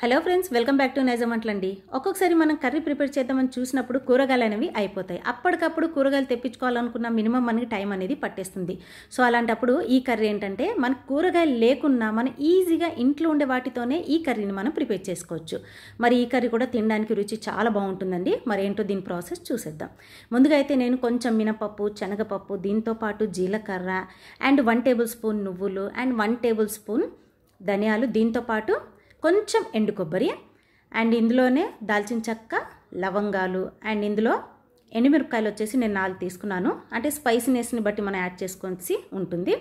Hello friends, welcome back to Nizam వంటలండి. ఒక్కొక్కసారి మనం కర్రీ ప్రిపేర్ చేద్దామని చూసినప్పుడు కూరగాయలు అనేవి అయిపోతాయి. అప్పటికప్పుడు కూరగాయలు తెప్పించుకోవాలనుకున్న మినిమం మనకి టైం అనేది పట్టేస్తుంది. సో అలాంటప్పుడు ఈ కర్రీ ఏంటంటే మనకు కూరగాయలు లేకున్నా మనం ఈజీగా ఇంట్లో ఉండే వాటితోనే ఈ కర్రీని మనం ప్రిపేర్ చేసుకోవచ్చు. మరి ఈ కర్రీ కూడా తినడానికి రుచి చాలా బాగుంటుందండి. మరి ఏంటో దీని ప్రాసెస్ చూసేద్దాం. ముందుగా అయితే నేను కొంచెం మినపప్పు, శనగపప్పు, దీంతో పాటు జీలకర్ర అండ్ 1 టేబుల్ స్పూన్ నువ్వులు అండ్ 1 టేబుల్ స్పూన్ ధనియాలు, దీంతో పాటు కొంచెం ఎండు కొబ్బరి అండ్ ఇందులోనే దాల్చిన చెక్క, లవంగాలు అండ్ ఇందులో ఎండుమిరపకాయలు వచ్చేసి నేను 4 తీసుకున్నాను. అంటే స్పైసీనెస్ని బట్టి మనం యాడ్ చేసుకోవాల్సి ఉంటుంది.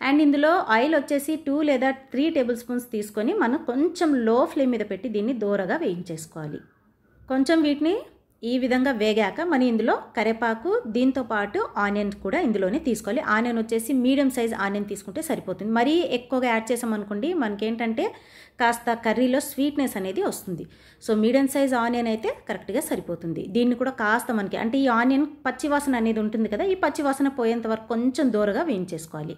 అండ్ ఇందులో ఆయిల్ వచ్చేసి 2 లేదా 3 టేబుల్ స్పూన్స్ తీసుకొని మనం కొంచెం లో ఫ్లేమ్ మీద పెట్టి దీన్ని దోరగా వేయించేసుకోవాలి. కొంచెం వీటిని ఈ విధంగా వేగాక మనం ఇందులో కరివేపాకు, దీంతో పాటు ఆనియన్ కూడా ఇందులోనే తీసుకోవాలి. ఆనియన్ వచ్చేసి మీడియం సైజ్ ఆనియన్ తీసుకుంటే సరిపోతుంది. మరీ ఎక్కువగా యాడ్ చేసామనుకోండి మనకేంటంటే కాస్త కర్రీలో స్వీట్నెస్ అనేది వస్తుంది. సో మీడియం సైజ్ ఆనియన్ అయితే కరెక్ట్గా సరిపోతుంది. దీన్ని కూడా కాస్త మనకి అంటే ఈ ఆనియన్ పచ్చివాసన అనేది ఉంటుంది కదా, ఈ పచ్చివాసన పోయేంత వరకు కొంచెం దూరగా వేయించేసుకోవాలి.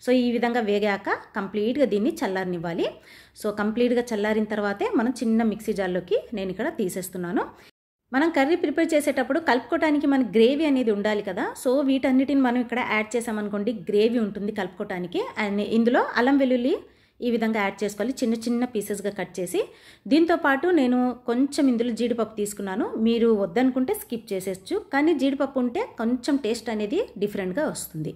సో ఈ విధంగా వేగాక కంప్లీట్గా దీన్ని చల్లారనివ్వాలి. సో కంప్లీట్గా చల్లారిన తర్వాతే మనం చిన్న మిక్సీ జార్లోకి నేను ఇక్కడ తీసేస్తున్నాను. మనం కర్రీ ప్రిపేర్ చేసేటప్పుడు కలుపుకోవడానికి మనకి గ్రేవీ అనేది ఉండాలి కదా. సో వీటన్నిటిని మనం ఇక్కడ యాడ్ చేసామనుకోండి గ్రేవీ ఉంటుంది కలుపుకోవడానికి. అండ్ ఇందులో అల్లం వెల్లుల్లి ఈ విధంగా యాడ్ చేసుకోవాలి, చిన్న చిన్న పీసెస్గా కట్ చేసి. దీంతో పాటు నేను కొంచెం ఇందులో జీడిపప్పు తీసుకున్నాను. మీరు వద్దనుకుంటే స్కిప్ చేసేయచ్చు, కానీ జీడిపప్పు ఉంటే కొంచెం టేస్ట్ అనేది డిఫరెంట్గా వస్తుంది.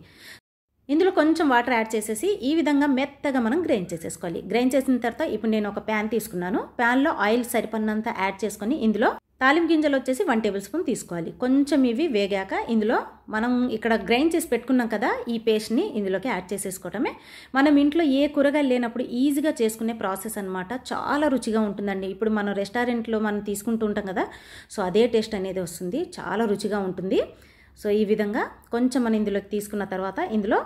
ఇందులో కొంచెం వాటర్ యాడ్ చేసేసి ఈ విధంగా మెత్తగా మనం గ్రైండ్ చేసేసుకోవాలి. గ్రైండ్ చేసిన తర్వాత ఇప్పుడు నేను ఒక ప్యాన్ తీసుకున్నాను. ప్యాన్లో ఆయిల్ సరిపడినంత యాడ్ చేసుకొని ఇందులో తాలింపు గింజలు వచ్చేసి 1 టేబుల్ స్పూన్ తీసుకోవాలి. కొంచెం ఇవి వేగాక ఇందులో మనం ఇక్కడ గ్రైండ్ చేసి పెట్టుకున్నాం కదా ఈ పేస్ట్ని ఇందులోకి యాడ్ చేసేసుకోవటమే. మనం ఇంట్లో ఏ కూరగాయలు లేనప్పుడు ఈజీగా చేసుకునే ప్రాసెస్ అనమాట. చాలా రుచిగా ఉంటుందండి. ఇప్పుడు మనం రెస్టారెంట్లో మనం తీసుకుంటూ ఉంటాం కదా, సో అదే టేస్ట్ అనేది వస్తుంది. చాలా రుచిగా ఉంటుంది. సో ఈ విధంగా కొంచెం మనం ఇందులోకి తీసుకున్న తర్వాత ఇందులో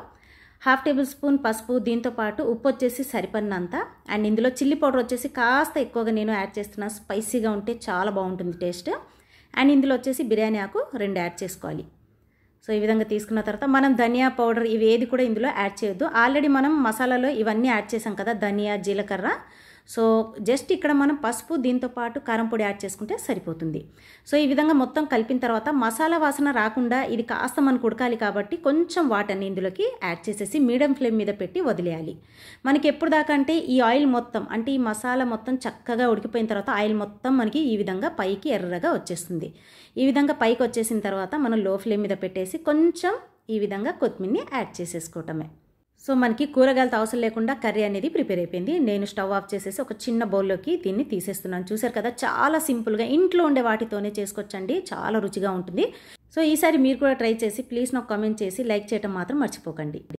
1/2 టేబుల్ స్పూన్ పసుపు, దీంతో పాటు ఉప్పు వచ్చేసి సరిపడినంత. అండ్ ఇందులో చిల్లీ పౌడర్ వచ్చేసి కాస్త ఎక్కువగా నేను యాడ్ చేస్తున్నాను, స్పైసీగా ఉంటే చాలా బాగుంటుంది టేస్ట్. అండ్ ఇందులో వచ్చేసి బిర్యానీ ఆకు 2 యాడ్ చేసుకోవాలి. సో ఈ విధంగా తీసుకున్న తర్వాత మనం ధనియా పౌడర్ ఇవి ఏది కూడా ఇందులో యాడ్ చేయొద్దు. ఆల్రెడీ మనం మసాలాలో ఇవన్నీ యాడ్ చేసాం కదా, ధనియా, జీలకర్ర. సో జస్ట్ ఇక్కడ మనం పసుపు, దీంతో పాటు కారం పొడి యాడ్ చేసుకుంటే సరిపోతుంది. సో ఈ విధంగా మొత్తం కలిపిన తర్వాత మసాలా వాసన రాకుండా ఇది కాస్త మనకు ఉడకాలి కాబట్టి కొంచెం వాటర్ని ఇందులోకి యాడ్ చేసేసి మీడియం ఫ్లేమ్ మీద పెట్టి వదిలేయాలి. మనకి ఎప్పుడు దాకా అంటే ఈ ఆయిల్ మొత్తం అంటే ఈ మసాలా మొత్తం చక్కగా ఉడికిపోయిన తర్వాత ఆయిల్ మొత్తం మనకి ఈ విధంగా పైకి ఎర్రగా వచ్చేస్తుంది. ఈ విధంగా పైకి వచ్చేసిన తర్వాత మనం లో ఫ్లేమ్ మీద పెట్టేసి కొంచెం ఈ విధంగా కొత్తిమీరని యాడ్ చేసేసుకోవటమే. సో మనకి కూరగాయలతో అవసరం లేకుండా కర్రీ అనేది ప్రిపేర్ అయిపోయింది. నేను స్టవ్ ఆఫ్ చేసేసి ఒక చిన్న బౌల్లోకి దీన్ని తీసేస్తున్నాను. చూసారు కదా, చాలా సింపుల్గా ఇంట్లో ఉండే వాటితోనే చేసుకోవచ్చండి. చాలా రుచిగా ఉంటుంది. సో ఈసారి మీరు కూడా ట్రై చేసి ప్లీజ్ నాకు కామెంట్ చేసి లైక్ చేయడం మాత్రం మర్చిపోకండి.